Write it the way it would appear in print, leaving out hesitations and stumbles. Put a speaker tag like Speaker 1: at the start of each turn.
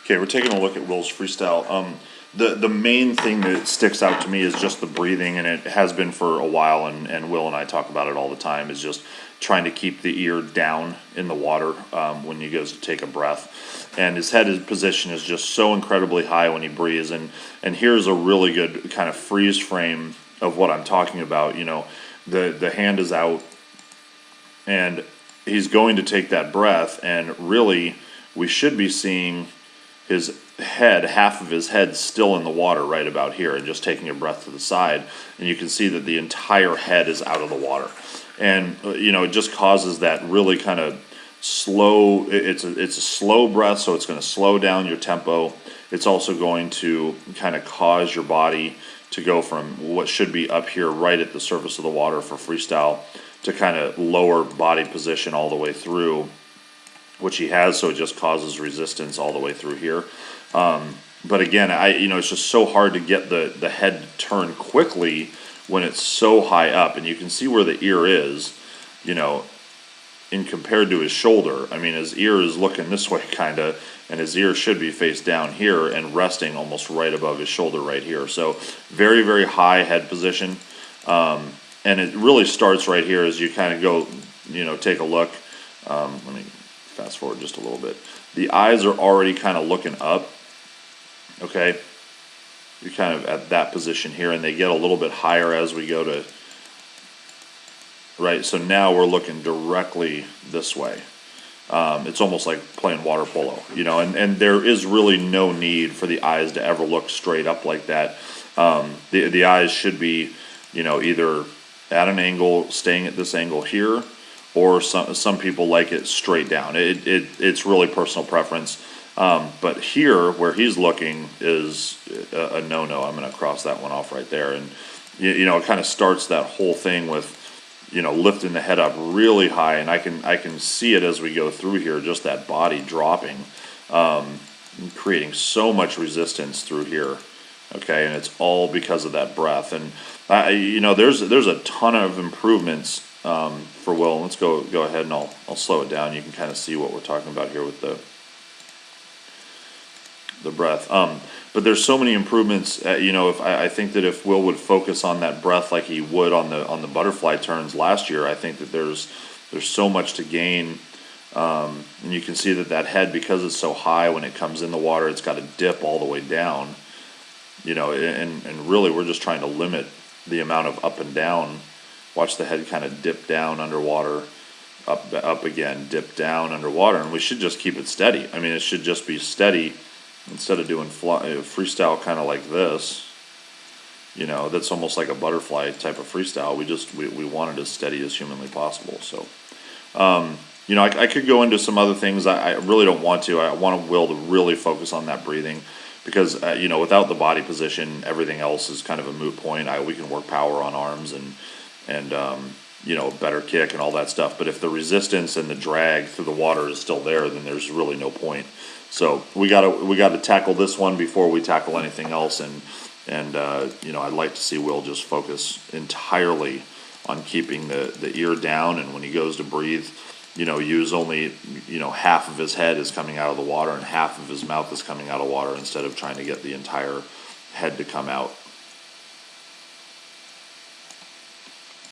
Speaker 1: Okay, we're taking a look at Will's freestyle. The main thing that sticks out to me is just the breathing, and it has been for a while, and Will and I talk about it all the time, is just trying to keep the ear down in the water when he goes to take a breath. And his position is just so incredibly high when he breathes, and here's a really good kind of freeze frame of what I'm talking about. You know, the hand is out, and he's going to take that breath, and really we should be seeing his head, half of his head still in the water right about here, and just taking a breath to the side, and you can see that the entire head is out of the water. And you know, it just causes that really kind of slow, it's a slow breath, so it's going to slow down your tempo. It's also going to kind of cause your body to go from what should be up here right at the surface of the water for freestyle to kind of lower body position all the way through, which he has, so it just causes resistance all the way through here. But again, it's just so hard to get the head to turn quickly when it's so high up, and you can see where the ear is, you know, in compared to his shoulder. I mean, his ear is looking this way kind of, and his ear should be face down here and resting almost right above his shoulder right here. So very, very high head position. And it really starts right here as you kind of go, you know, take a look. Let me fast forward just a little bit. The eyes are already kind of looking up, okay? You're kind of at that position here, and they get a little bit higher as we go to, right? So now we're looking directly this way. It's almost like playing water polo, you know, and there is really no need for the eyes to ever look straight up like that. The eyes should be, you know, either at an angle, staying at this angle here, or some people like it straight down. It's really personal preference. But here, where he's looking, is a no-no. I'm going to cross that one off right there. And, you know, it kind of starts that whole thing with, you know, lifting the head up really high. And I can see it as we go through here, just that body dropping, creating so much resistance through here. Okay, and it's all because of that breath. And, you know, there's a ton of improvements for Will. Let's go ahead and I'll slow it down. You can kind of see what we're talking about here with the breath. But there's so many improvements. You know, if I think that if Will would focus on that breath like he would on the butterfly turns last year, I think that there's so much to gain. And you can see that head, because it's so high, when it comes in the water, it's got to dip all the way down. You know, and really we're just trying to limit the amount of up and down. Watch the head kind of dip down underwater, up again, dip down underwater, and we should just keep it steady. I mean, it should just be steady instead of doing freestyle kind of like this. You know, that's almost like a butterfly type of freestyle. We want it as steady as humanly possible. So, you know, I could go into some other things. I really don't want to. I want Will to really focus on that breathing, because you know, without the body position, everything else is kind of a moot point. We can work power on arms and you know, better kick and all that stuff. But if the resistance and the drag through the water is still there, then there's really no point. So we gotta tackle this one before we tackle anything else. And you know, I'd like to see Will just focus entirely on keeping the ear down, and when he goes to breathe, you know, use only, you know, half of his head is coming out of the water and half of his mouth is coming out of water, instead of trying to get the entire head to come out.